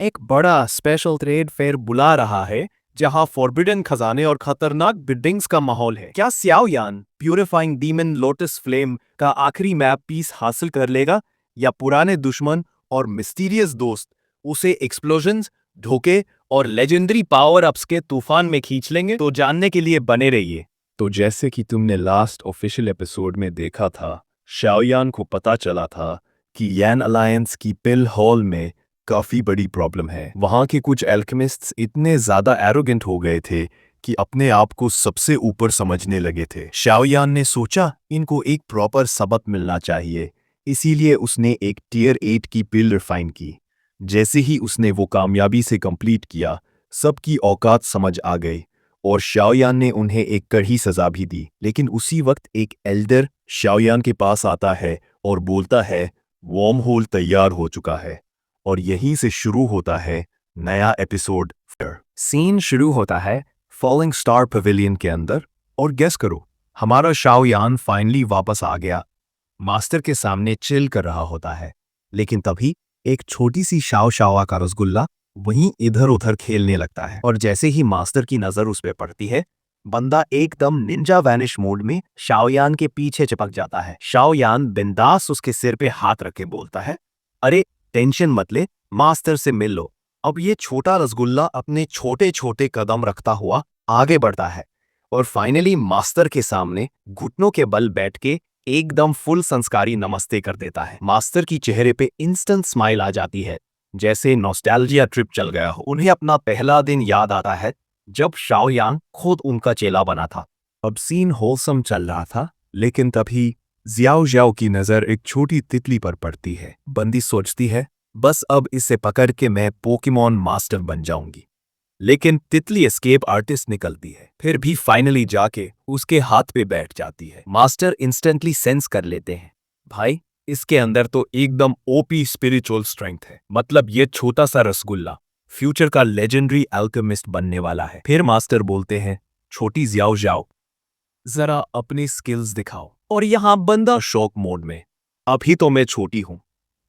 एक बड़ा special trade fair बुला रहा है जहां फॉरबिडन खजाने और खतरनाक बिल्डिंग्स का माहौल है। क्या सियाओ यान प्यूरिफाइंग डीमन लोटस फ्लेम का आखिरी मैप पीस हासिल कर लेगा, या पुराने दुश्मन और मिस्टीरियस दोस्त उसे एक्सप्लोजन्स, धोखे और लेजेंडरी पावर अप्स के तूफान में खींच लेंगे? तो जानने के लिए बने रहिए। तो जैसे कि तुमने लास्ट ऑफिशियल एपिसोड में देखा था, शाओयान को पता चला था कि यैन अलायंस की पिल हॉल में काफी बड़ी प्रॉब्लम है। वहां के कुछ एल्केमिस्ट्स इतने ज्यादा एरोगेंट हो गए थे कि अपने आप को सबसे ऊपर समझने लगे थे। शाओयान ने सोचा इनको एक प्रॉपर सबक मिलना चाहिए, इसीलिए उसने एक टियर 8 की पिल रिफाइन की। जैसे ही उसने वो कामयाबी से कंप्लीट किया, सबकी औकात समझ आ गई और शाओयान ने उन्हें एक कड़ी सजा भी दी। लेकिन उसी वक्त एक एल्डर शाओयान के पास आता है और बोलता है वॉर्म होल तैयार हो चुका है। और यहीं से शुरू होता है नया एपिसोड। सीन शुरू होता है फॉलिंग स्टार पवेलियन के अंदर, और गेस करो, हमारा शाओयान फाइनली वापस आ गया। मास्टर के सामने चिल कर रहा होता है, लेकिन तभी एक छोटी सी शाओ शाओ का रसगुल्ला वहीं इधर उधर खेलने लगता है। और जैसे ही मास्टर की नजर उस पे पड़ती है, बंदा एकदम निंजा वैनिश मोड में शाओयान के पीछे चिपक जाता है। शाओयान बिंदास उसके सिर पे हाथ रख के बोलता है, अरे टेंशन मत ले, मास्टर से मिल लो। अब ये छोटा रसगुल्ला अपने छोटे छोटे कदम रखता हुआ आगे बढ़ता है और फाइनली मास्टर के सामने घुटनों के बल बैठ के एकदम फुल संस्कारी नमस्ते कर देता है। मास्टर की चेहरे पे इंस्टेंट स्माइल आ जाती है, जैसे नॉस्टैल्जिया ट्रिप चल गया हो। उन्हें अपना पहला दिन याद आता है जब शाओयान खुद उनका चेला बना था। अब सीन होलसम चल रहा था, लेकिन तभी जियाओ जियाओ की नजर एक छोटी तितली पर पड़ती है। बंदी सोचती है बस अब इसे पकड़ के मैं पोकेमॉन मास्टर बन जाऊंगी। लेकिन तितली एस्केप आर्टिस्ट निकलती है, फिर भी फाइनली जाके उसके हाथ पे बैठ जाती है। मास्टर इंस्टेंटली सेंस कर लेते हैं, भाई इसके अंदर तो एकदम ओपी स्पिरिचुअल स्ट्रेंथ है। मतलब ये छोटा सा रसगुल्ला फ्यूचर का लेजेंडरी अल्केमिस्ट बनने वाला है। फिर मास्टर बोलते हैं, छोटी जियाओ जाओ, जरा अपनी स्किल्स दिखाओ। और यहां बंदा शॉक मोड में, अभी तो मैं छोटी हूं,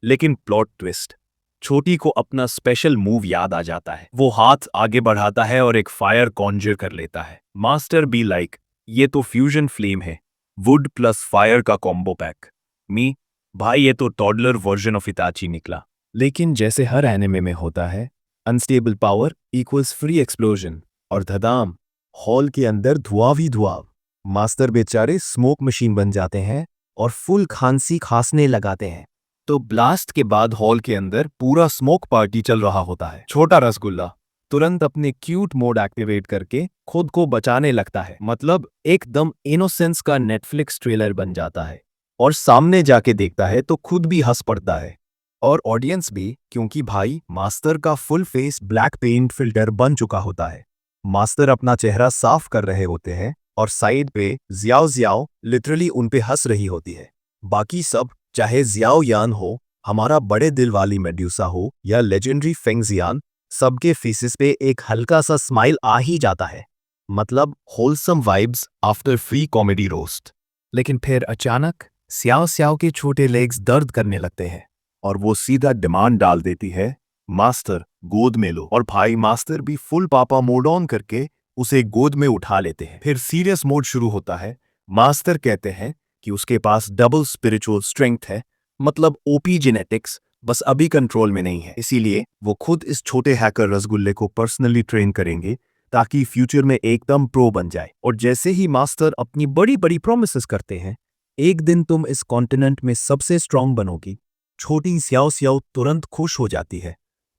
लेकिन प्लॉट ट्विस्ट, छोटी को अपना स्पेशल मूव याद आ जाता है। वो हाथ आगे बढ़ाता है और एक फायर कॉन्जर कर लेता है। मास्टर बी लाइक, ये तो फ्यूजन फ्लेम है, वुड प्लस फायर का कॉम्बो पैक। मी भाई ये तो टॉडलर वर्जन ऑफ इताची निकला। लेकिन जैसे हर एनिमे में होता है, unstable power equals free explosion, और धदाम, हॉल के अंदर धुआं ही धुआं। मास्टर बेचारे स्मोक मशीन बन जाते हैं और फुल खांसी खांसने लगाते हैं। तो ब्लास्ट के बाद हॉल के अंदर पूरा स्मोक पार्टी चल रहा होता है। छोटा रसगुल्ला तुरंत अपने क्यूट मोड एक्टिवेट करके खुद को बचाने लगता है। मतलब एकदम इनोसेंस का नेटफ्लिक्स ट्रेलर बन जाता है। और सामने जाके देखता है तो खुद भी हंस पड़ता है, और ऑडियंस भी, क्योंकि भाई मास्टर का full face black paint filter बन चुका होता है। मास्टर अपना चेहरा साफ कर रहे होते हैं और साइड पे जियाओ जियाओ लिटरली उन पे हंस रही होती है। बाकी सब, चाहे जियाओ यान हो, हमारा बड़े दिल वाली मेड्यूसा हो, या लेजेंडरी फेंगजियान, सबके फेसेस पे एक हल्का सा स्माइल आ ही जाता है। मतलब wholesome vibes after free comedy roast. लेकिन फिर अचानक स्याओ स्याओ के छोटे लेग्स दर्द करने लगते हैं और वो सीधा डिमांड डाल देती है, मास्टर गोद में लो। और भाई मास्टर भी फुल पापा मोड ऑन करके उसे गोद में उठा लेते हैं। फिर सीरियस मोड शुरू होता है। मास्टर कहते हैं कि उसके पास डबल स्पिरिचुअल स्ट्रेंथ है, मतलब ओपी जेनेटिक्स, बस अभी कंट्रोल में नहीं है। इसीलिए वो खुद इस छोटे हैकर रसगुल्ले को पर्सनली ट्रेन करेंगे ताकि फ्यूचर में एकदम प्रो बन जाए। और जैसे ही मास्टर अपनी बड़ी बड़ी प्रोमिसेस करते हैं, एक दिन तुम इस कॉन्टिनेंट में सबसे स्ट्रांग बनोगी, छोटी स्याओ स्याओ तुरंत खुश हो जाती है।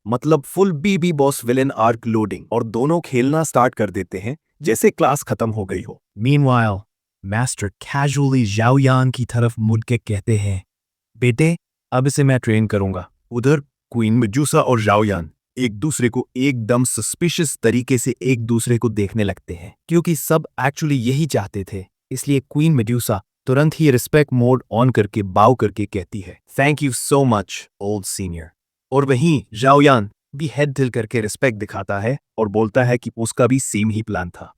मतलब फुल बीबी बॉस विलेन आर्क लोडिंग, और दोनों खेलना स्टार्ट कर देते हैं जैसे क्लास खत्म हो गई हो। मीनवाइल मास्टर कैजुअली जाओयान की तरफ मुड़ के कहते हैं, बेटे अब इसे मैं ट्रेन करूंगा। उधर क्वीन मेडुसा और जाओयान एक दूसरे को एकदम सस्पिशियस तरीके से एक दूसरे को देखने लगते हैं, क्योंकि सब एक्चुअली यही चाहते थे। इसलिए क्वीन मेडुसा तुरंत ही रिस्पेक्ट मोड ऑन करके बाव करके कहती है, thank you so much old senior. और वहीं जाओयान भी हेड टिल करके रिस्पेक्ट दिखाता है और बोलता है कि उसका भी सेम ही प्लान था।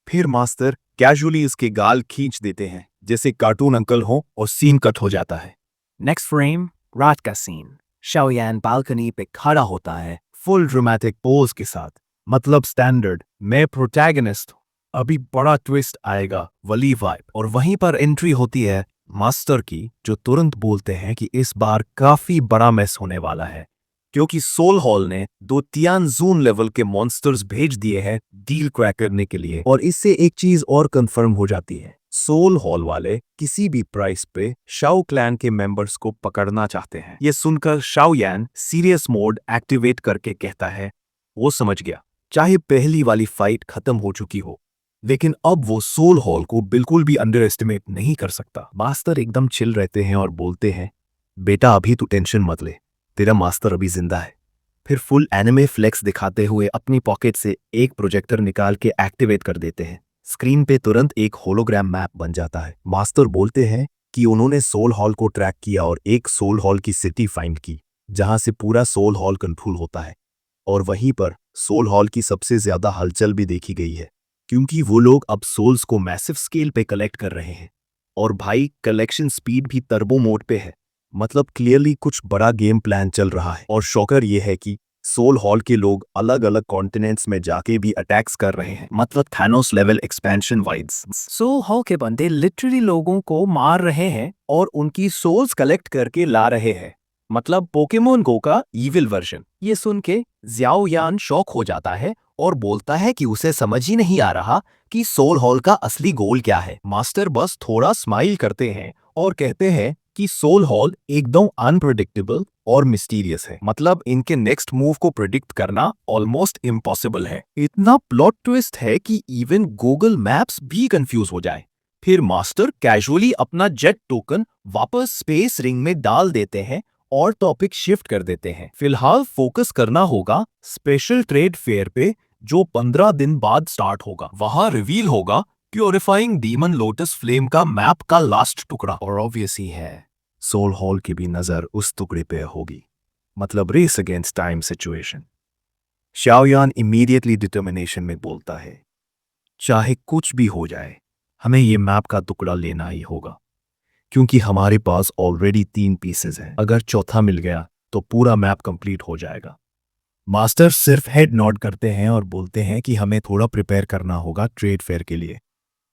फिर मास्टर कैजुअली इसके गाल खींच देते हैं जैसे कार्टून अंकल हो, और सीन कट हो जाता है। नेक्स्ट फ्रेम, रात का सीन। शाओयान बालकनी पे खड़ा होता है, फुल ड्रामेटिक पोज के साथ, मतलब स्टैंडर्ड मैं प्रोटैगनिस्ट हूं, अभी बड़ा ट्विस्ट आएगा वली वाइब। और वहीं पर एंट्री होती है मास्टर की, जो तुरंत बोलते हैं कि इस बार काफी बड़ा मैस होने वाला है, क्योंकि सोल हॉल ने 2 तियानजून लेवल के मॉन्स्टर्स भेज दिए हैं डील क्रैक करने के लिए। और इससे एक चीज और कंफर्म हो जाती है, सोल हॉल वाले किसी भी प्राइस पे शाओ क्लैन के मेंबर्स को पकड़ना चाहते हैं। ये सुनकर शाओ यान सीरियस मोड एक्टिवेट करके कहता है वो समझ गया, चाहे पहली वाली फाइट खत्म हो चुकी हो, लेकिन अब वो सोल हॉल को बिल्कुल भी अंडर एस्टिमेट नहीं कर सकता। मास्टर एकदम चिल रहते हैं और बोलते हैं बेटा अभी तू टेंशन मत ले, तेरा मास्टर अभी जिंदा है। फिर फुल एनिमे फ्लेक्स दिखाते हुए अपनी पॉकेट से एक प्रोजेक्टर निकाल के एक्टिवेट कर देते हैं। स्क्रीन पे तुरंत एक होलोग्राम मैप बन जाता है। मास्टर बोलते हैं कि उन्होंने सोल हॉल को ट्रैक किया और एक सोल हॉल की सिटी फाइंड की, जहां से पूरा सोल हॉल कंट्रोल होता है। और वहीं पर सोल हॉल की सबसे ज्यादा हलचल भी देखी गई है, क्योंकि वो लोग अब सोल्स को मैसिव स्केल पे कलेक्ट कर रहे हैं। और भाई कलेक्शन स्पीड भी टर्बो मोड पे है, मतलब क्लियरली कुछ बड़ा गेम प्लान चल रहा है। और शॉकर ये है कि सोल हॉल के लोग अलग अलग कॉन्टिनेंट्स में जाके भी अटैक्स कर रहे हैं, मतलब थैनोस लेवल एक्सपेंशन वाइड्स। सोल हॉल के बंदे लिटरली लोगों को मार रहे हैं और उनकी सोल्स कलेक्ट करके ला रहे हैं, मतलब पोकेमोन गो का इविल वर्जन। ये सुन के ज़्याओ यान शॉक हो जाता है और बोलता है कि उसे समझ ही नहीं आ रहा कि सोल हॉल का असली गोल क्या है। मास्टर बस थोड़ा स्माइल करते हैं और कहते हैं कि सोल हॉल एकदम अनप्रेडिक्टेबल और मिस्टीरियस है, मतलब इनके नेक्स्ट मूव को प्रिडिक्ट करना ऑलमोस्ट इम्पॉसिबल है। इतना प्लॉट ट्विस्ट है कि इवन गूगल मैप्स भी कंफ्यूज हो जाए। फिर मास्टर कैजुअली अपना जेट टोकन वापस स्पेस रिंग में डाल देते हैं और टॉपिक शिफ्ट कर देते हैं। फिलहाल फोकस करना होगा स्पेशल ट्रेड फेयर पे, जो 15 दिन बाद स्टार्ट होगा। वहां रिवील होगा प्योरिफाइंग डीमन लोटस फ्लेम का मैप का लास्ट टुकड़ा। और ऑब्वियस ही है सोल हॉल की भी नजर उस टुकड़े पे होगी, मतलब race against time situation. Shaoyan immediately determination में बोलता है चाहे कुछ भी हो जाए हमें ये मैप का टुकड़ा लेना ही होगा, क्योंकि हमारे पास ऑलरेडी 3 पीसेस हैं। अगर चौथा मिल गया तो पूरा मैप कंप्लीट हो जाएगा। मास्टर सिर्फ हेड नॉड करते हैं और बोलते हैं कि हमें थोड़ा प्रिपेयर करना होगा ट्रेड फेयर के लिए,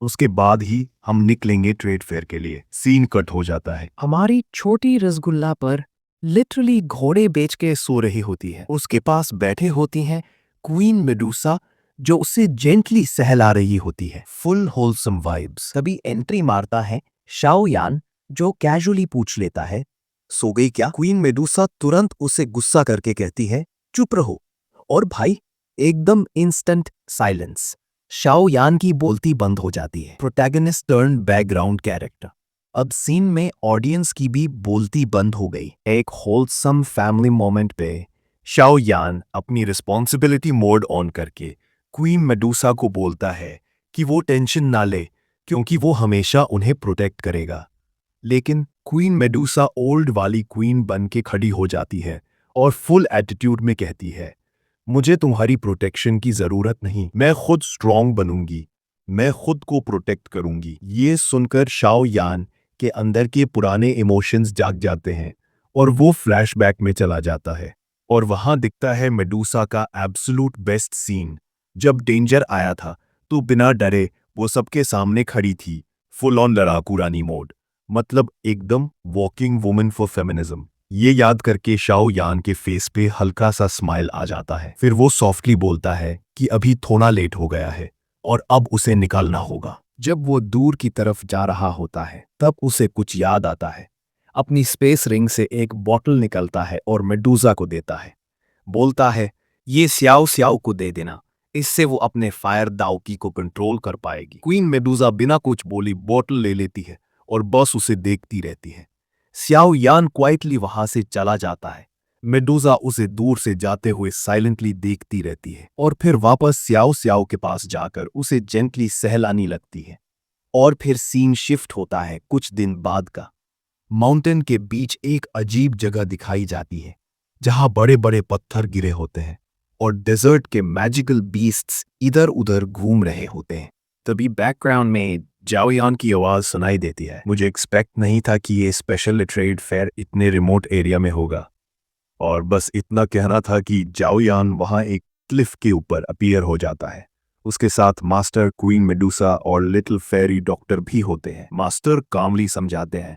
उसके बाद ही हम निकलेंगे ट्रेड फेयर के लिए। सीन कट हो जाता है। हमारी छोटी रसगुल्ला पर लिटरली घोड़े बेच के सो रही होती है। उसके पास बैठे होती हैं क्वीन मेडूसा, जो उसे जेंटली सहला रही होती है। Full wholesome vibes. तभी एंट्री मारता है शाओ यान, जो कैजुअली पूछ लेता है सो गई क्या? क्वीन मेडूसा तुरंत उसे गुस्सा करके कहती है चुप रहो। और भाई एकदम इंस्टेंट साइलेंस। शाओ यान की बोलती बंद हो जाती है। Protagonist turn background character. अब सीन में ऑडियंस की भी बोलती बंद हो गई। एक होलसम फैमिली मोमेंट पे शाओ यान अपनी रिस्पॉन्सिबिलिटी मोड ऑन करके क्वीन मेडूसा को बोलता है कि वो टेंशन ना ले, क्योंकि वो हमेशा उन्हें प्रोटेक्ट करेगा। लेकिन क्वीन मेडूसा ओल्ड वाली क्वीन बन के खड़ी हो जाती है और फुल एटीट्यूड में कहती है मुझे तुम्हारी प्रोटेक्शन की जरूरत नहीं, मैं खुद स्ट्रांग बनूंगी, मैं खुद को प्रोटेक्ट करूंगी। ये सुनकर शाओ यान के अंदर के पुराने इमोशंस जाग जाते हैं और वो फ्लैशबैक में चला जाता है। और वहां दिखता है मेडूसा का एब्सोल्यूट बेस्ट सीन। जब डेंजर आया था तो बिना डरे वो सबके सामने खड़ी थी, फुल ऑन लड़ाकू रानी मोड, मतलब एकदम वॉकिंग वुमन फॉर फेमिनिज्म। ये याद करके शाओ यान के फेस पे हल्का सा स्माइल आ जाता है। फिर वो सॉफ्टली बोलता है कि अभी थोड़ा लेट हो गया है और अब उसे निकालना होगा। जब वो दूर की तरफ जा रहा होता है तब उसे कुछ याद आता है। अपनी स्पेस रिंग से एक बॉटल निकलता है और मेडूसा को देता है। बोलता है ये स्याओ स्याओ को दे देना, इससे वो अपने फायर दाओकी को कंट्रोल कर पाएगी। क्वीन मेडूसा बिना कुछ बोली बॉटल ले लेती है और बस उसे देखती रहती है। स्याओ यान क्वाइटली वहां से चला जाता है। मेडूसा उसे दूर से जाते हुए साइलेंटली देखती रहती है और फिर वापस स्याओ स्याओ के पास जाकर उसे जेंटली सहलाने लगती है। और फिर सीन शिफ्ट होता है कुछ दिन बाद का। माउंटेन के बीच एक अजीब जगह दिखाई जाती है, जहां बड़े बड़े पत्थर गिरे होते हैं और डेजर्ट के मैजिकल बीस्ट्स इधर उधर घूम रहे होते हैं। तभी बैकग्राउंड में जाओयान की आवाज सुनाई देती है। मुझे एक्सपेक्ट नहीं था कि ये स्पेशल ट्रेड फेयर इतने रिमोट एरिया में होगा। और बस इतना कहना था कि जाओयान वहां एक क्लिफ के ऊपर अपीयर हो जाता है। उसके साथ मास्टर, क्वीन मेडुसा और लिटिल फेरी डॉक्टर भी होते हैं। मास्टर कामली समझाते हैं,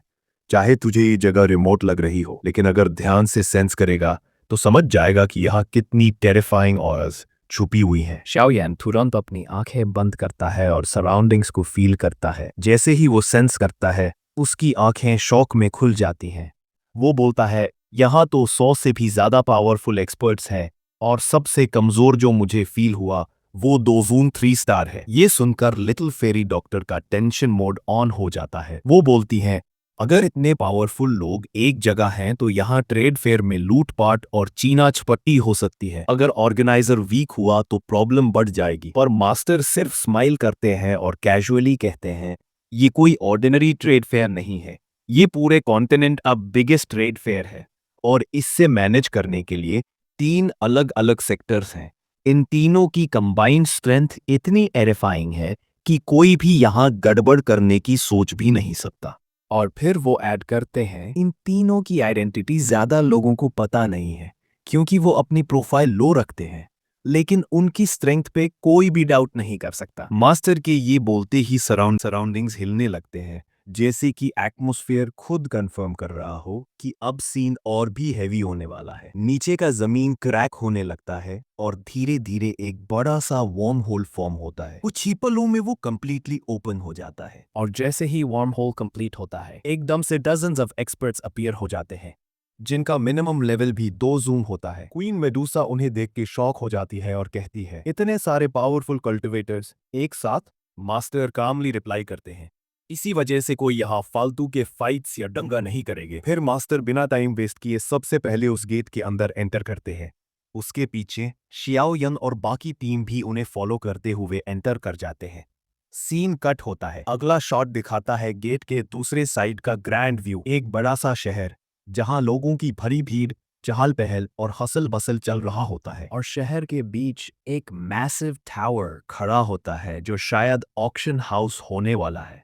चाहे तुझे ये जगह रिमोट लग रही हो, लेकिन अगर ध्यान से सेंस करेगा तो समझ जाएगा कि यहाँ कितनी टेरिफाइंग ऑर्स छुपी हुई हैं। शाओयान तुरंत अपनी आंखें बंद करता है और सराउंडिंग्स को फील करता है। जैसे ही वो सेंस करता है, उसकी आंखें शौक में खुल जाती हैं। वो बोलता है, यहाँ तो 100 से भी ज्यादा पावरफुल एक्सपर्ट्स हैं और सबसे कमजोर जो मुझे फील हुआ वो 2 जून 3 स्टार है। ये सुनकर लिटिल फेरी डॉक्टर का टेंशन मोड ऑन हो जाता है। वो बोलती हैं, अगर इतने पावरफुल लोग एक जगह हैं तो यहाँ ट्रेड फेयर में लूटपाट और चीना चपट्टी हो सकती है। अगर ऑर्गेनाइजर वीक हुआ तो प्रॉब्लम बढ़ जाएगी। पर मास्टर सिर्फ स्माइल करते हैं और कैजुअली कहते हैं, ये कोई ऑर्डिनरी ट्रेड फेयर नहीं है, ये पूरे कॉन्टिनेंट अब बिगेस्ट ट्रेड फेयर है और इससे मैनेज करने के लिए 3 अलग अलग सेक्टर्स हैं। इन तीनों की कंबाइंड स्ट्रेंथ इतनी एरिफाइंग है कि कोई भी यहाँ गड़बड़ करने की सोच भी नहीं सकता। और फिर वो ऐड करते हैं, इन तीनों की आइडेंटिटी ज्यादा लोगों को पता नहीं है क्योंकि वो अपनी प्रोफाइल लो रखते हैं, लेकिन उनकी स्ट्रेंथ पे कोई भी डाउट नहीं कर सकता। मास्टर के ये बोलते ही सराउंडिंग्स हिलने लगते हैं, जैसे कि एटमॉस्फेयर खुद कंफर्म कर रहा हो कि अब सीन और भी हैवी होने वाला है। नीचे का जमीन क्रैक होने लगता है और धीरे धीरे एक बड़ा सा वार्म होल फॉर्म होता है। कुछ ही पलों में वो कंप्लीटली ओपन हो जाता है और जैसे ही वार्म होल कंप्लीट होता है, एकदम से डजन्स ऑफ एक्सपर्ट्स अपीयर हो जाते हैं, जिनका मिनिमम लेवल भी 2 जूम होता है। क्वीन मेडुसा उन्हें देख के शॉक हो जाती है और कहती है, इतने सारे पावरफुल कल्टिवेटर्स एक साथ? मास्टर कामली रिप्लाई करते हैं, इसी वजह से कोई यहाँ फालतू के फाइट्स या दंगा नहीं करेंगे। फिर मास्टर बिना टाइम वेस्ट किए सबसे पहले उस गेट के अंदर एंटर करते हैं। उसके पीछे शियाओ यन और बाकी टीम भी उन्हें फॉलो करते हुए एंटर कर जाते हैं। सीन कट होता है। अगला शॉट दिखाता है गेट के दूसरे साइड का ग्रैंड व्यू। एक बड़ा सा शहर जहां लोगों की भरी भीड़, चहल पहल और हसल बसल चल रहा होता है और शहर के बीच एक मैसिव टावर खड़ा होता है जो शायद ऑक्शन हाउस होने वाला है।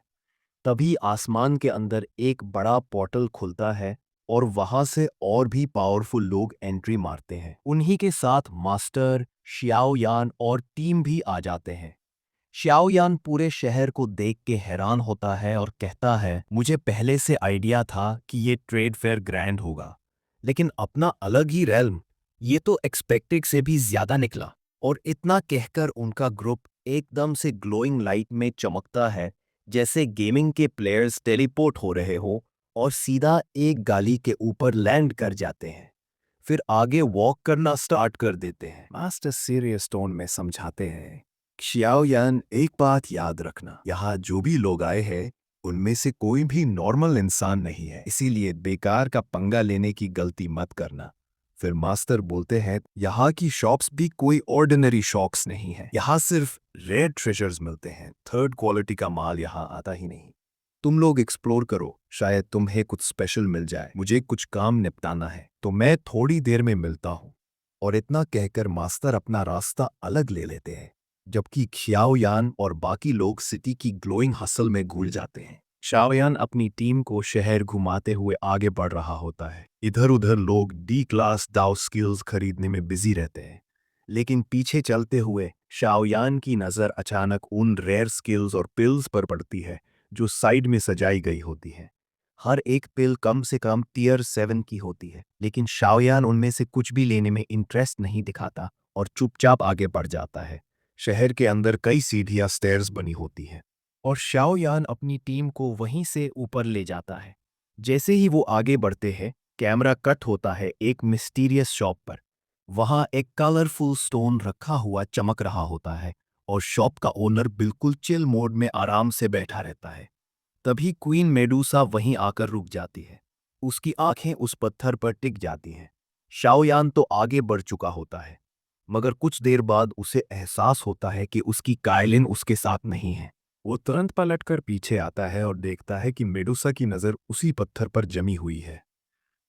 तभी आसमान के अंदर एक बड़ा पोर्टल खुलता है और वहां से और भी पावरफुल लोग एंट्री मारते हैं। उन्हीं के साथ मास्टर, शियाओयान और टीम भी आ जाते हैं। शियाओयान पूरे शहर को देख के हैरान होता है और कहता है, मुझे पहले से आइडिया था कि ये ट्रेड फेयर ग्रैंड होगा, लेकिन अपना अलग ही रेल्म, ये तो एक्सपेक्टेड से भी ज्यादा निकला। और इतना कहकर उनका ग्रुप एकदम से ग्लोइंग लाइट में चमकता है, जैसे गेमिंग के प्लेयर्स टेलीपोर्ट हो रहे हो और सीधा एक गाली के ऊपर लैंड कर जाते हैं। फिर आगे वॉक करना स्टार्ट कर देते हैं। मास्टर सीरियस टोन में समझाते हैं, शियाओयान, एक बात याद रखना, यहाँ जो भी लोग आए हैं उनमें से कोई भी नॉर्मल इंसान नहीं है, इसीलिए बेकार का पंगा लेने की गलती मत करना। फिर मास्टर बोलते हैं, यहाँ की शॉप्स भी कोई ऑर्डिनरी शॉप्स नहीं है, यहाँ सिर्फ रेयर ट्रेजर्स मिलते हैं, थर्ड क्वालिटी का माल यहाँ आता ही नहीं। तुम लोग एक्सप्लोर करो, शायद तुम्हें कुछ स्पेशल मिल जाए। मुझे कुछ काम निपटाना है तो मैं थोड़ी देर में मिलता हूँ। और इतना कहकर मास्टर अपना रास्ता अलग ले लेते हैं, जबकि xiaoyan और बाकी लोग सिटी की ग्लोइंग हसल में घुल जाते हैं। शाओयान अपनी टीम को शहर घुमाते हुए आगे बढ़ रहा होता है। इधर उधर लोग डी क्लास दाव स्किल्स खरीदने में बिजी रहते हैं, लेकिन पीछे चलते हुए शाओयान की नज़र अचानक उन रेयर स्किल्स और पिल्स पर पड़ती है जो साइड में सजाई गई होती है। हर एक पिल कम से कम टियर 7 की होती है, लेकिन शाओयान उनमें से कुछ भी लेने में इंटरेस्ट नहीं दिखाता और चुपचाप आगे बढ़ जाता है। शहर के अंदर कई सीढ़ियां स्टेयर्स बनी होती हैं और शाओयान अपनी टीम को वहीं से ऊपर ले जाता है। जैसे ही वो आगे बढ़ते हैं, कैमरा कट होता है एक मिस्टीरियस शॉप पर। वहां एक कलरफुल स्टोन रखा हुआ चमक रहा होता है और शॉप का ओनर बिल्कुल चिल मोड में आराम से बैठा रहता है। तभी क्वीन मेडुसा वहीं आकर रुक जाती है। उसकी आंखें उस पत्थर पर टिक जाती हैं। शाओयान तो आगे बढ़ चुका होता है, मगर कुछ देर बाद उसे एहसास होता है कि उसकी कायलिन उसके साथ नहीं है। वो तुरंत पलटकर पीछे आता है और देखता है कि मेडुसा की नज़र उसी पत्थर पर जमी हुई है।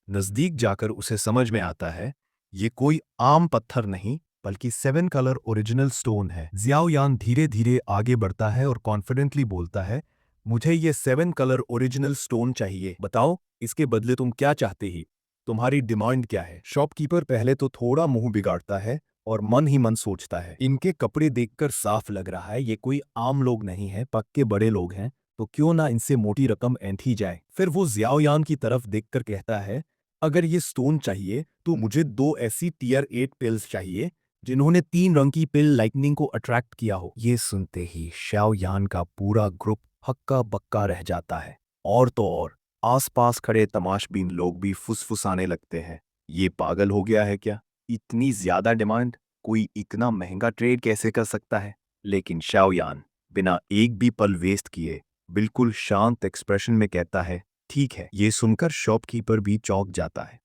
नज़दीक जाकर उसे समझ में आता है, ये कोई आम पत्थर नहीं बल्कि 7 कलर ओरिजिनल स्टोन है। जियाओयान धीरे धीरे आगे बढ़ता है और कॉन्फिडेंटली बोलता है, मुझे ये 7 कलर ओरिजिनल स्टोन चाहिए, बताओ इसके बदले तुम क्या चाहते ही। तुम्हारी डिमांड क्या है? शॉपकीपर पहले तो थोड़ा मुंह बिगाड़ता है और मन ही मन सोचता है, इनके कपड़े देखकर साफ लग रहा है ये कोई आम लोग नहीं है, पक्के बड़े लोग हैं, तो क्यों ना इनसे मोटी रकम ऐंठी जाए। फिर वो जियाओयान की तरफ देखकर कहता है, अगर ये स्टोन चाहिए तो मुझे 2 ऐसी टियर 8 पिल्स चाहिए जिन्होंने 3 रंग की पिल लाइटनिंग को अट्रैक्ट किया हो। ये सुनते ही शाओयान का पूरा ग्रुप हक्का बक्का रह जाता है। और तो और आसपास खड़े तमाशबीन लोग भी फुसफुसाने लगते हैं। ये पागल हो गया है क्या? इतनी ज्यादा डिमांड, कोई इतना महंगा ट्रेड कैसे कर सकता है? लेकिन शाओयान बिना एक भी पल वेस्ट किए बिल्कुल शांत एक्सप्रेशन में कहता है, ठीक है। ये सुनकर शॉपकीपर भी चौंक जाता है।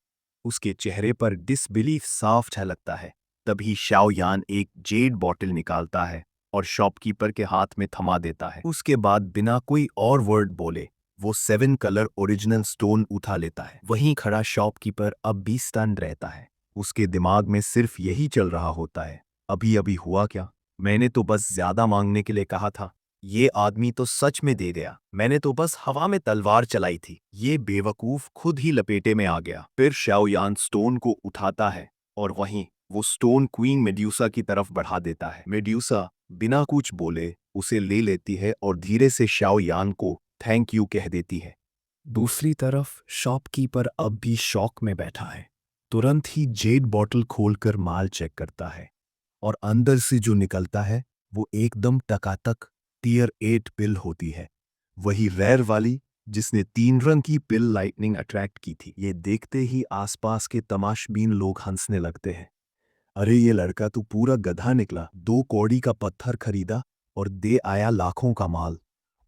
उसके चेहरे पर डिसबिलीफ साफ झलकता है। तभी शाओयान एक जेड बॉटल निकालता है और शॉपकीपर के हाथ में थमा देता है। उसके बाद बिना कोई और वर्ड बोले वो 7 कलर ओरिजिनल स्टोन उठा लेता है। वहीं खड़ा शॉपकीपर अब भी स्टन रहता है। उसके दिमाग में सिर्फ यही चल रहा होता है, अभी अभी हुआ क्या? मैंने तो बस ज्यादा मांगने के लिए कहा था, ये आदमी तो सच में दे गया। मैंने तो बस हवा में तलवार चलाई थी, ये बेवकूफ खुद ही लपेटे में आ गया। फिर शाओयान स्टोन को उठाता है और वहीं वो स्टोन क्वीन मेड्यूसा की तरफ बढ़ा देता है। मेड्यूसा बिना कुछ बोले उसे ले लेती है और धीरे से शाओयान को थैंक यू कह देती है। दूसरी तरफ शॉपकीपर अब भी शॉक में बैठा है। तुरंत ही जेड बॉटल खोलकर माल चेक करता है और अंदर से जो निकलता है वो एकदम टकाटक टियर 8 पिल होती है, वही रेयर वाली जिसने 3 रंग की पिल लाइटनिंग अट्रैक्ट की थी। ये देखते ही आसपास के तमाशबीन लोग हंसने लगते हैं। अरे ये लड़का तो पूरा गधा निकला, 2 कौड़ी का पत्थर खरीदा और दे आया लाखों का माल।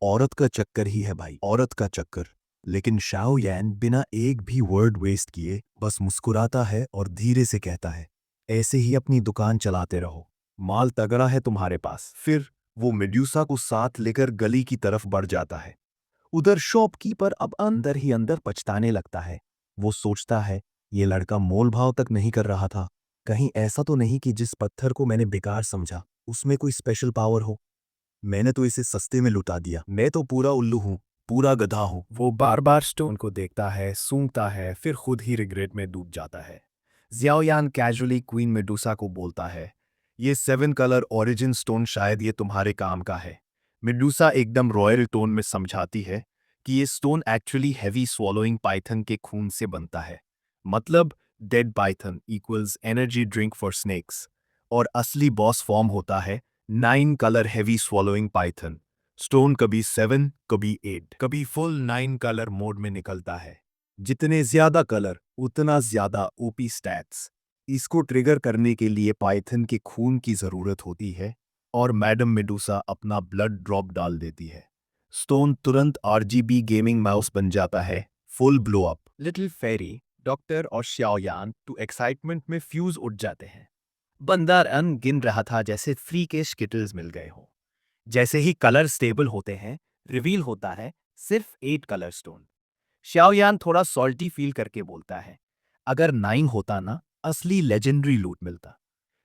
औरत का चक्कर ही है भाई, औरत का चक्कर। लेकिन शाओ यान बिना एक भी वर्ड वेस्ट किए बस मुस्कुराता है और धीरे से कहता है, ऐसे ही अपनी दुकान चलाते रहो, माल तगड़ा है तुम्हारे पास। फिर वो मेड्यूसा को साथ लेकर गली की तरफ बढ़ जाता है। उधर शॉपकीपर अब अंदर ही अंदर पछताने लगता है। वो सोचता है, ये लड़का मोल भाव तक नहीं कर रहा था, कहीं ऐसा तो नहीं कि जिस पत्थर को मैंने बेकार समझा उसमें कोई स्पेशल पावर हो। मैंने तो इसे सस्ते में लुटा दिया। मैं तो पूरा उल्लू हूँ, पूरा गधा हूँ। वो बार बार स्टोन को देखता है, सूंघता है, फिर खुद ही रिग्रेट में डूब जाता है। जियाओयान कैजुअली क्वीन मेडुसा को बोलता है, ये 7 कलर ओरिजिन स्टोन शायद ये तुम्हारे काम का है। मेडुसा एकदम रॉयल टोन में समझाती है कि ये stone actually heavy swallowing python के खून से बनता है। मतलब dead python equals energy drink for snakes. और असली बॉस फॉर्म होता है 9 colour heavy swallowing python. Stone कभी 7, कभी 8, कभी फुल 9 कलर मोड में निकलता है। जितने ज्यादा कलर उतना ज्यादा ओपी स्टैट्स। इसको ट्रिगर करने के लिए पाइथन के खून की जरूरत होती है और मैडम मेडुसा अपना ब्लड ड्रॉप डाल देती है। स्टोन तुरंत आरजीबी गेमिंग माउस बन जाता है, full blow up. Little fairy, doctor और श्याओयान टू एक्साइटमेंट में फ्यूज उठ जाते हैं। बंदर अन गिन रहा था जैसे फ्री के स्किटल्स मिल गए हो। जैसे ही कलर स्टेबल होते हैं, रिवील होता है सिर्फ 8 कलर स्टोन। श्याओयान थोड़ा सॉल्टी फील करके बोलता है, अगर 9 होता ना, असली लेजेंडरी लूट मिलता।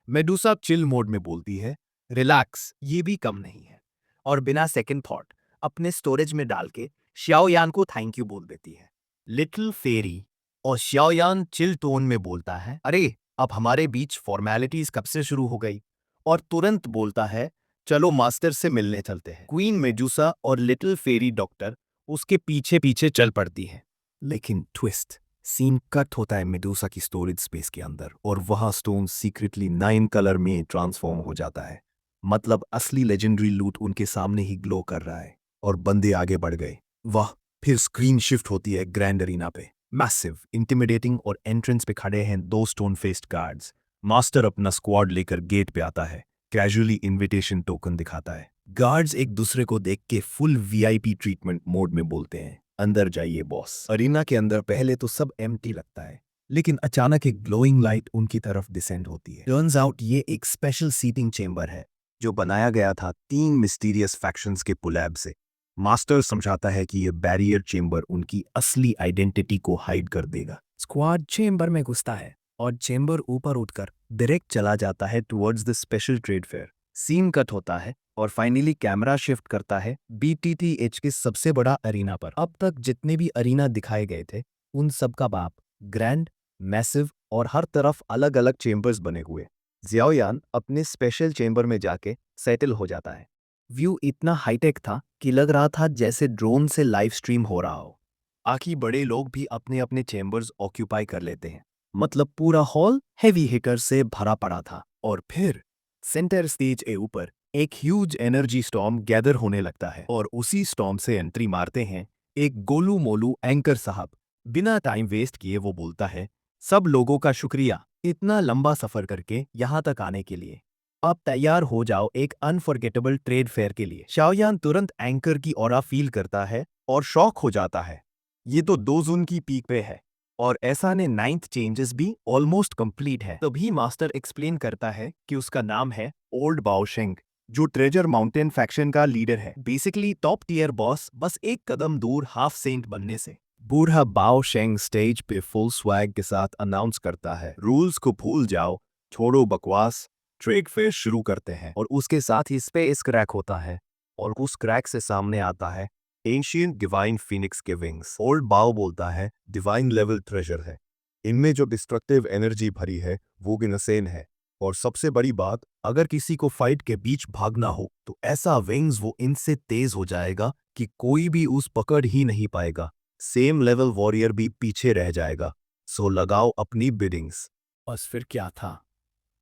मेडुसा चिल मोड में बोलती है, रिलैक्स, ये भी कम नहीं है। और बिना सेकंड थॉट अपने स्टोरेज में डाल के श्याओयान को थैंक यू बोल देती है। लिटिल फेरी और श्याओयान चिल टोन में बोलता है, अरे अब हमारे बीच फॉर्मेलिटीज कब से शुरू हो गई? और तुरंत बोलता है, चलो मास्टर से मिलने चलते हैं। क्वीन मेडुसा और लिटिल फेरी डॉक्टर उसके पीछे पीछे चल पड़ती है। लेकिन ट्विस्ट, सीन कट होता है मेडुसा की स्टोरेज स्पेस के अंदर और वहां स्टोन सीक्रेटली 9 कलर में ट्रांसफॉर्म हो जाता है। मतलब असली लेजेंडरी लूट उनके सामने ही ग्लो कर रहा है और बंदे आगे बढ़ गए। वाह। फिर स्क्रीन शिफ्ट होती है ग्रैंड अरीना पे। मैसिव, इंटिमिडेटिंग और एंट्रेंस पे खड़े हैं 2 स्टोन फेस्ड गार्ड्स। मास्टर अपना स्क्वाड लेकर गेट पे आता है, कैजुअली इनविटेशन टोकन दिखाता है। गार्ड्स एक दूसरे को देख के फुल वीआईपी ट्रीटमेंट मोड में बोलते हैं, अंदर जाइए बॉस। अरीना के अंदर पहले तो सब एम्प्टी लगता है, लेकिन अचानक एक ग्लोइंग लाइट उनकी तरफ डिसेंड होती है। टर्न्स आउट ये एक स्पेशल सीटिंग चेंबर है जो बनाया गया था 3 मिस्टीरियस फैक्शंस के पुलैब से। मास्टर समझाता है कि ये बैरियर चेंबर उनकी असली आइडेंटिटी को हाइड कर देगा। स्क्वाड चेंबर में घुसता है और चेंबर ऊपर उठकर डायरेक्ट चला जाता है towards the special trade fair. Scene cut होता है और फाइनली कैमरा शिफ्ट करता है बीटीटीएच के सबसे बड़ा अरीना पर। अब तक जितने भी अरीना दिखाए गए थे उन सब का बाप ग्रैंड, मैसिव और हर तरफ अलग अलग चेम्बर्स बने हुए। जियाओयान अपने स्पेशल चेम्बर में जाके सेटल हो जाता है। व्यू इतना हाईटेक था कि लग रहा था जैसे ड्रोन से लाइव स्ट्रीम हो रहा हो। आखिर बड़े लोग भी अपने अपने चेम्बर्स ऑक्यूपाई कर लेते हैं। मतलब पूरा हॉल हेवी हिटर से भरा पड़ा था। और फिर सेंटर स्टेज के ऊपर एक ह्यूज एनर्जी स्टॉर्म गैदर होने लगता है और उसी स्टॉर्म से एंट्री मारते हैं एक गोलू मोलू एंकर साहब। बिना टाइम वेस्ट किए वो बोलता है, सब लोगों का शुक्रिया इतना लंबा सफर करके यहाँ तक आने के लिए। आप तैयार हो जाओ एक अनफॉरगेटेबल ट्रेड फेयर के लिए। शाओयान तुरंत एंकर की ऑरा फील करता है और शॉक हो जाता है। ये तो 2 जून की पीक पे है और ऐसा ने 9th चेंजेस भी ऑलमोस्ट कंप्लीट है। तभी मास्टर एक्सप्लेन करता है कि उसका नाम है ओल्ड बाओशेंग, जो ट्रेजर माउंटेन फैक्शन का लीडर है। बेसिकली टॉप टियर बॉस, बस एक कदम दूर हाफ सेंट बनने से। बूढ़ा बाओ शेंग स्टेज पे फुल स्वैग के साथ अनाउंस करता है, रूल्स को भूल जाओ, छोड़ो बकवास, ट्रेड फेयर शुरू करते हैं। और उसके साथ ही स्पेस क्रैक होता है और उस क्रैक से सामने आता है एंशियंट डिवाइन फिनिक्स के विंग्स। ओल्ड बाओ बोलता है, डिवाइन लेवल ट्रेजर है, इनमें जो डिस्ट्रक्टिव एनर्जी भरी है वो इनसेन है। और सबसे बड़ी बात, अगर किसी को फाइट के बीच भागना हो तो ऐसा विंग्स वो इनसे तेज हो जाएगा कि कोई भी उस पकड़ ही नहीं पाएगा। सेम लेवल वॉरियर भी पीछे रह जाएगा। सो लगाओ अपनी बिडिंग्स। बस फिर क्या था,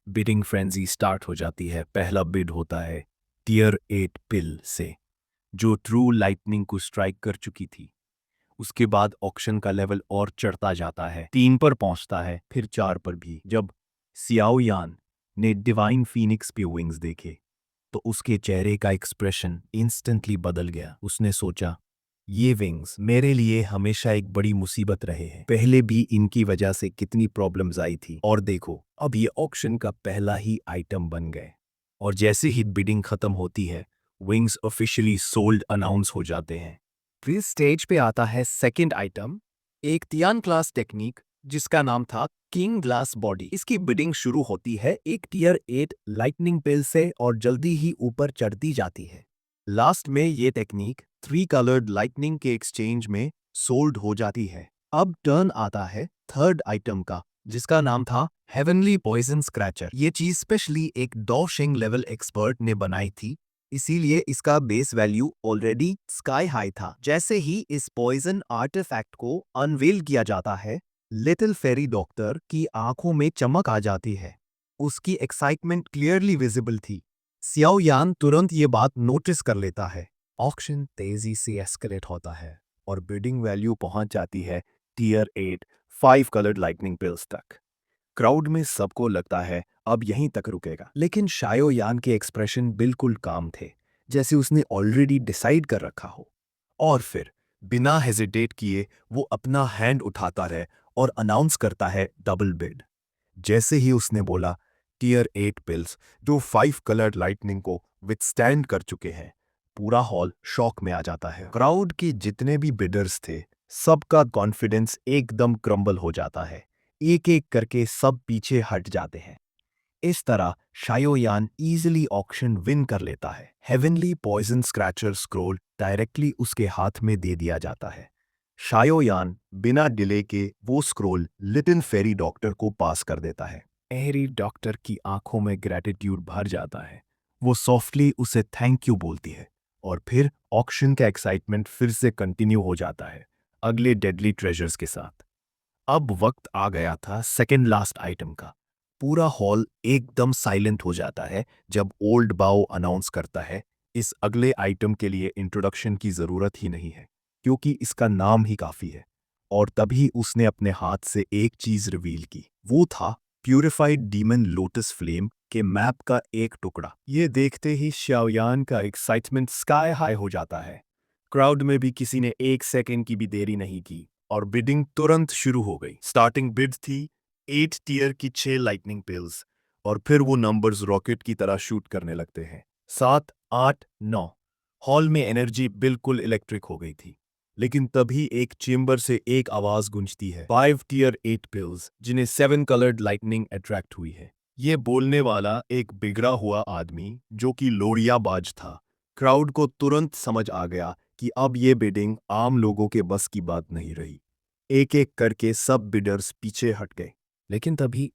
बिडिंग फ्रेंजी स्टार्ट हो जाती है। पहला बिड होता है टियर 8 पिल से, जो ट्रू लाइटनिंग को स्ट्राइक कर चुकी थी। उसके बाद ऑक्शन का लेवल और चढ़ता जाता है, 3 पर पहुंचता है, फिर 4 पर भी। जब सियाओ यान ने डिवाइन फीनिक्स पे विंग्स देखे तो उसके चेहरे का एक्सप्रेशन इंस्टेंटली बदल गया। उसने सोचा, ये विंग्स मेरे लिए हमेशा एक बड़ी मुसीबत रहे हैं। पहले भी इनकी वजह से कितनी प्रॉब्लम्स आई थी और देखो अब ये ऑक्शन का पहला ही आइटम बन गए। और जैसे ही बिडिंग खत्म होती है, विंग्स ऑफिशियली सोल्ड अनाउंस हो जाते हैं। फिर स्टेज पे आता है सेकंड आइटम, एक तियान क्लास टेक्निक जिसका नाम था किंग ग्लास बॉडी। इसकी बिडिंग शुरू होती है एक टियर 8 लाइटनिंग पिल से और जल्दी ही ऊपर चढ़ती जाती है। लास्ट में ये टेक्निक 3 कलर्ड लाइटनिंग के एक्सचेंज में सोल्ड हो जाती है। अब टर्न आता है थर्ड आइटम का, जिसका नाम था हेवनली पॉइजन स्क्रैचर। ये चीज स्पेशली एक डॉशिंग लेवल एक्सपर्ट ने बनाई थी, इसीलिए इसका base value already sky high था। जैसे ही इस पॉइजन आर्टिफैक्ट को अनवेल किया जाता है, लिटिल फेरी डॉक्टर की आंखों में चमक आ जाती है। उसकी एक्साइटमेंट क्लियरली विजिबल थी। सियाओ यान तुरंत ये बात नोटिस कर लेता है। ऑक्शन तेजी से एस्केलेट होता है और बिडिंग वैल्यू पहुंच जाती है टियर 8 5 कलर्ड लाइटनिंग पिल्स तक। क्राउड में सबको लगता है अब यहीं तक रुकेगा, लेकिन शायो यान के एक्सप्रेशन बिल्कुल काम थे, जैसे उसने ऑलरेडी डिसाइड कर रखा हो। और फिर बिना हेजिटेट किए वो अपना हैंड उठाता है और अनाउंस करता है डबल बिड। जैसे ही उसने बोला, टियर 8 पिल्स जो 5 कलर्ड लाइटनिंग को विथस्टैंड कर चुके हैं, पूरा हॉल शॉक में आ जाता है। क्राउड के जितने भी बिडर्स थे, सबका कॉन्फिडेंस एकदम क्रम्बल हो जाता है। एक एक करके सब पीछे हट जाते हैं। इस तरह शायोयान इजीली ऑक्शन विन कर लेता है। Heavenly poison scratcher scroll directly उसके हाथ में दे दिया जाता है। शायोयान बिना डिले के वो स्क्रोल लिटिल फेरी डॉक्टर को पास कर देता है। एहरी डॉक्टर की आंखों में ग्रेटिट्यूड भर जाता है। वो सॉफ्टली उसे थैंक यू बोलती है और फिर ऑक्शन का एक्साइटमेंट फिर से कंटिन्यू हो जाता है अगले डेडली ट्रेजर्स के साथ। अब वक्त आ गया था सेकेंड लास्ट आइटम का। पूरा हॉल एकदम साइलेंट हो जाता है जब ओल्ड बाओ अनाउंस करता है, इस अगले आइटम के लिए इंट्रोडक्शन की जरूरत ही नहीं है, क्योंकि इसका नाम ही काफी है। और तभी उसने अपने हाथ से एक चीज रिवील की। वो था प्यूरिफाइड डीमन लोटस फ्लेम के मैप का एक टुकड़ा। ये देखते ही शाओयान का एक्साइटमेंट स्काई हाई हो जाता है। क्राउड में भी किसी ने एक सेकेंड की भी देरी नहीं की और बिडिंग तुरंत शुरू हो गई। स्टार्टिंग बिड थी 8 टियर की 6 लाइटनिंग पिल्स और फिर वो नंबर्स रॉकेट की तरह शूट करने लगते हैं। 7, 8, 9। हॉल में एनर्जी बिल्कुल इलेक्ट्रिक हो गई थी। लेकिन तभी एक चेम्बर से एक आवाज गूंजती है, 5 टियर 8 पिल्स जिन्हें 7 कलर्ड लाइटनिंग अट्रैक्ट हुई है। ये बोलने वाला एक बिगड़ा हुआ आदमी जो कि लोरियाबाज था। क्राउड को तुरंत समझ आ गया कि अब ये बिडिंग आम लोगों के बस की बात नहीं रही। एक एक करके सब बिडर्स पीछे हट गए। लेकिन तभी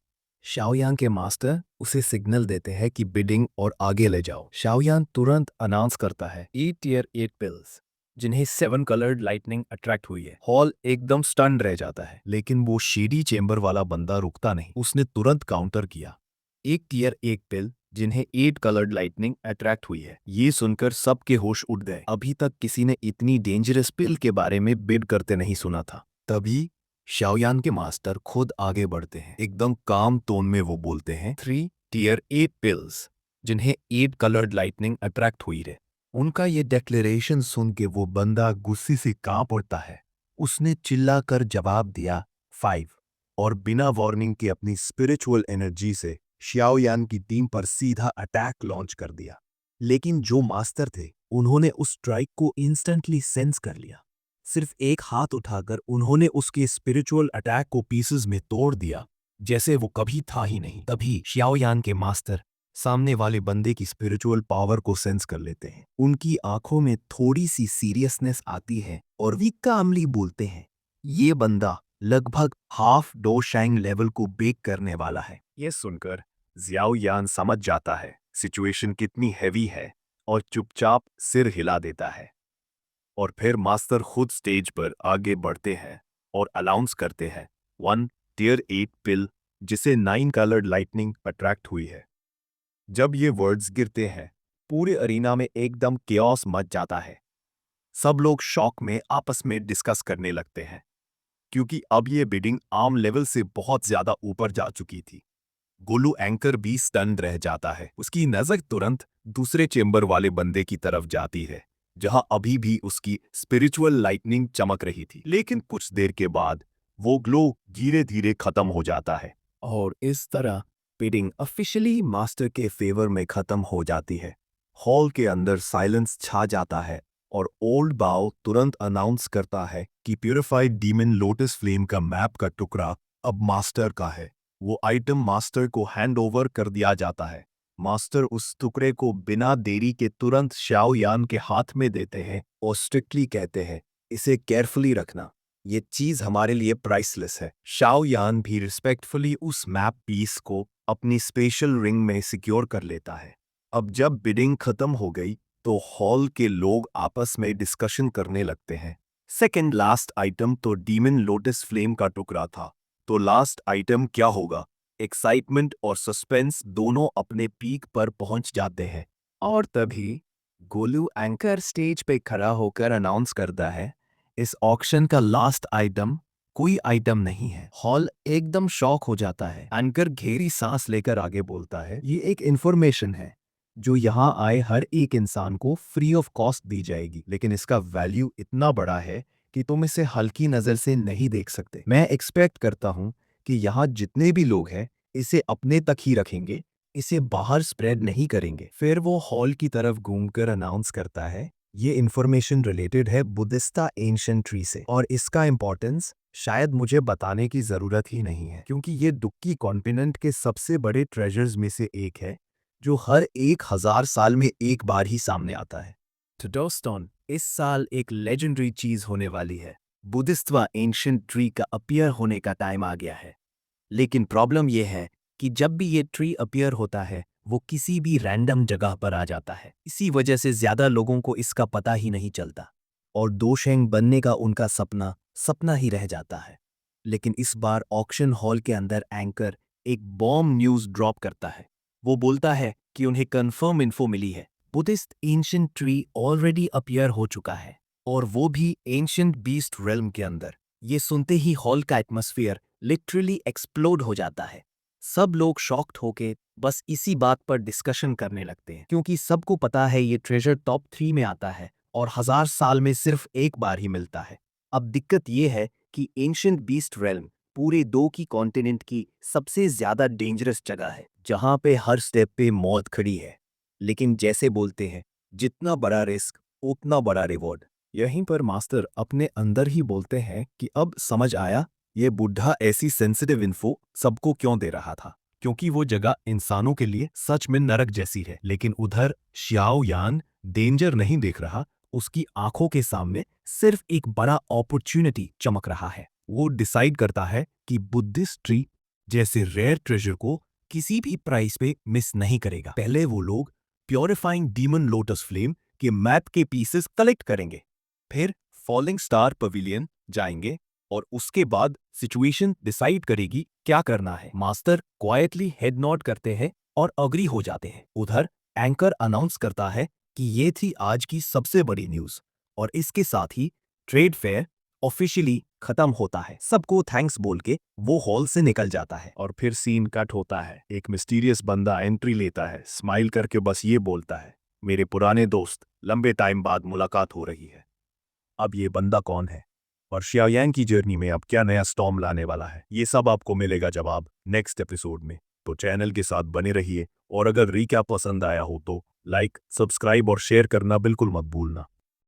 शाओयान के मास्टर उसे सिग्नल देते हैं कि बिडिंग और आगे ले जाओ। शाओयान तुरंत अनाउंस करता है 8 टियर 8 पिल्स, जिन्हें 7 कलर्ड लाइटनिंग अट्रैक्ट हुई है। हॉल एकदम स्टन रह जाता है, लेकिन वो शेडी चेंबर वाला बंदा रुकता नहीं। उसने तुरंत काउंटर किया, 1 टियर 1 पिल, जिन्हें 8 कलर्ड लाइटनिंग अट्रैक्ट हुई है। ये सुनकर सबके होश उड़ गए। अभी तक किसी ने इतनी डेंजरस पिल के बारे में बिड करते नहीं सुना था। तभी शाओयान के मास्टर खुद आगे बढ़ते हैं। एकदम काम टोन में वो बोलते हैं 3 टियर 8 पिल्स, जिन्हें 8 कलर्ड लाइटनिंग अट्रैक्ट हुई है। उनका ये डिक्लेरेशन सुन के वो बंदा गुस्से से कांप उठता है। उसने चिल्लाकर जवाब दिया 5, और बिना वार्निंग के अपनी स्पिरिचुअल एनर्जी से शाओयान की टीम पर सीधा अटैक लॉन्च कर दिया। लेकिन जो मास्टर थे, उन्होंने उस स्ट्राइक को इंस्टेंटली सेंस कर लिया। सिर्फ एक हाथ उठाकर उन्होंने उसके स्पिरिचुअल अटैक को पीसेस में तोड़ दिया, जैसे वो कभी था ही नहीं। तभी शाओयान के मास्टर सामने वाले बंदे की स्पिरिचुअल पावर को सेंस कर लेते हैं। उनकी आंखों में थोड़ी सी सीरियसनेस आती है और वीक्का अमली बोलते हैं, ये बंदा लगभग हाफ डो शैंग लेवल को बेक करने वाला है। ये सुनकर जियाओ यान समझ जाता है सिचुएशन कितनी हैवी है और चुपचाप सिर हिला देता है। और फिर मास्टर खुद स्टेज पर आगे बढ़ते हैं और अनाउंस करते हैं 1 टियर 8 पिल, जिसे 9 कलर्ड लाइटनिंग अट्रैक्ट हुई है। जब ये वर्ड्स गिरते हैं, पूरे अरीना में एकदम केओस मच जाता है। सब लोग शॉक में आपस में डिस्कस करने लगते हैं, क्योंकि अब ये बिडिंग आम लेवल से बहुत ज्यादा ऊपर जा चुकी थी। गोलू एंकर भी स्टन रह जाता है। उसकी नजर तुरंत दूसरे चेंबर वाले बंदे की तरफ जाती है, जहां अभी भी उसकी स्पिरिचुअल लाइटनिंग चमक रही थी। लेकिन कुछ देर के बाद वो ग्लो धीरे धीरे खत्म हो जाता है और इस तरह बिडिंग ऑफिशियली मास्टर के फेवर में खत्म हो जाती है। हॉल के अंदर साइलेंस छा जाता है और ओल्ड बाओ तुरंत अनाउंस करता है कि प्यूरिफाइड डीमन लोटस फ्लेम का मैप का टुकड़ा अब मास्टर का है। वो आइटम मास्टर को हैंड ओवर कर दिया जाता है। मास्टर उस टुकड़े को बिना देरी के तुरंत शाओ यान के हाथ में देते हैं और स्ट्रिक्टली कहते हैं, इसे केयरफुली रखना, ये चीज हमारे लिए प्राइसलेस है। शाओ यान भी रिस्पेक्टफुली उस मैप पीस को अपनी स्पेशल रिंग में सिक्योर कर लेता है। अब जब बिडिंग खत्म हो गई तो हॉल के लोग आपस में डिस्कशन करने लगते हैं। सेकेंड लास्ट आइटम तो डीमन लोटस फ्लेम का टुकड़ा था, तो लास्ट आइटम क्या होगा? एक्साइटमेंट और सस्पेंस दोनों अपने पीक पर पहुंच जाते हैं। और तभी गोलू एंकर स्टेज पे खड़ा होकर अनाउंस करता है, इस ऑक्शन का लास्ट आइटम कोई आइटम नहीं है। हॉल एकदम शॉक हो जाता है। एंकर घेरी सांस लेकर आगे बोलता है, ये एक इंफॉर्मेशन है जो यहाँ आए हर एक इंसान को फ्री ऑफ कॉस्ट दी जाएगी, लेकिन इसका वैल्यू इतना बड़ा है कि तुम इसे हल्की नजर से नहीं देख सकते। मैं एक्सपेक्ट करता हूँ कि यहाँ जितने भी लोग हैं इसे अपने तक ही रखेंगे, इसे बाहर स्प्रेड नहीं करेंगे। फिर वो हॉल की तरफ घूमकर अनाउंस करता है, ये इंफॉर्मेशन रिलेटेड है बुद्धिस्टा एंशिएंट ट्री से, और इसका इंपॉर्टेंस शायद मुझे बताने की जरूरत ही नहीं है, क्योंकि ये दुक्की कॉन्टिनेंट के सबसे बड़े ट्रेजर्स में से एक है जो हर 1000 साल में एक बार ही सामने आता है। तो दोस्तों, इस साल एक लेजेंडरी चीज होने वाली है। बुद्धिस्टवा एंशिएंट ट्री का अपीयर होने का टाइम आ गया है। लेकिन प्रॉब्लम यह है कि जब भी ये ट्री अपीयर होता है, वो किसी भी रैंडम जगह पर आ जाता है। इसी वजह से ज्यादा लोगों को इसका पता ही नहीं चलता और दोशेंग बनने का उनका सपना सपना ही रह जाता है। लेकिन इस बार ऑक्शन हॉल के अंदर एंकर एक बॉम्ब न्यूज ड्रॉप करता है। वो बोलता है कि उन्हें कंफर्म इन्फो मिली है, Buddhist ancient tree already appear हो चुका है, और वो भी एंशिएंट बीस्ट रेल्म के अंदर। ये सुनते ही हॉल का एटमॉस्फेयर लिटरली एक्सप्लोड हो जाता है। सब लोग शॉक्ड होके बस इसी बात पर डिस्कशन करने लगते हैं, क्योंकि सबको पता है ये ट्रेजर टॉप 3 में आता है और 1000 साल में सिर्फ एक बार ही मिलता है। अब दिक्कत ये है कि एंशिएंट बीस्ट रेल्म पूरे 2 की कॉन्टिनेंट की सबसे ज्यादा डेंजरस जगह है, जहां पे हर स्टेप पे मौत खड़ी है। लेकिन जैसे बोलते हैं, जितना बड़ा रिस्क उतना बड़ा रिवॉर्ड। यहीं पर मास्टर अपने अंदर ही बोलते हैं कि अब समझ आया ये बुढ़ा ऐसी सेंसिटिव इन्फो सबको क्यों दे रहा था, क्योंकि वो जगह इंसानों के लिए सच में नरक जैसी है। लेकिन उधर शाओ यान डेंजर नहीं देख रहा, उसकी आंखों के सामने सिर्फ एक बड़ा अपॉर्चुनिटी चमक रहा है। वो डिसाइड करता है कि बुद्धिस्ट ट्री जैसे रेयर ट्रेजर को किसी भी प्राइस पे मिस नहीं करेगा। पहले वो लोग प्योरिफाइंग डीमन लोटस फ्लेम के मैप के पीसेस कलेक्ट करेंगे, फिर फॉलिंग स्टार पवेलियन जाएंगे और उसके बाद सिचुएशन डिसाइड करेगी क्या करना है। मास्टर क्वाइटली हेड नॉड करते हैं और अग्री हो जाते हैं। उधर एंकर अनाउंस करता है कि ये थी आज की सबसे बड़ी न्यूज और इसके साथ ही ट्रेड फेयर ऑफिशियली खत्म होता है। सबको थैंक्स बोल के वो हॉल से निकल जाता है और फिर सीन कट होता है। एक मिस्टीरियस बंदा एंट्री लेता है, स्माइल करके बस ये बोलता है, मेरे पुराने दोस्त, लंबे टाइम बाद मुलाकात हो रही है। अब ये बंदा कौन है और शियाओयांग की जर्नी में अब क्या नया स्टॉर्म लाने वाला है, ये सब आपको मिलेगा जवाब नेक्स्ट एपिसोड में। तो चैनल के साथ बने रहिए और अगर रीकैप पसंद आया हो तो लाइक, सब्सक्राइब और शेयर करना बिल्कुल मत भूलना।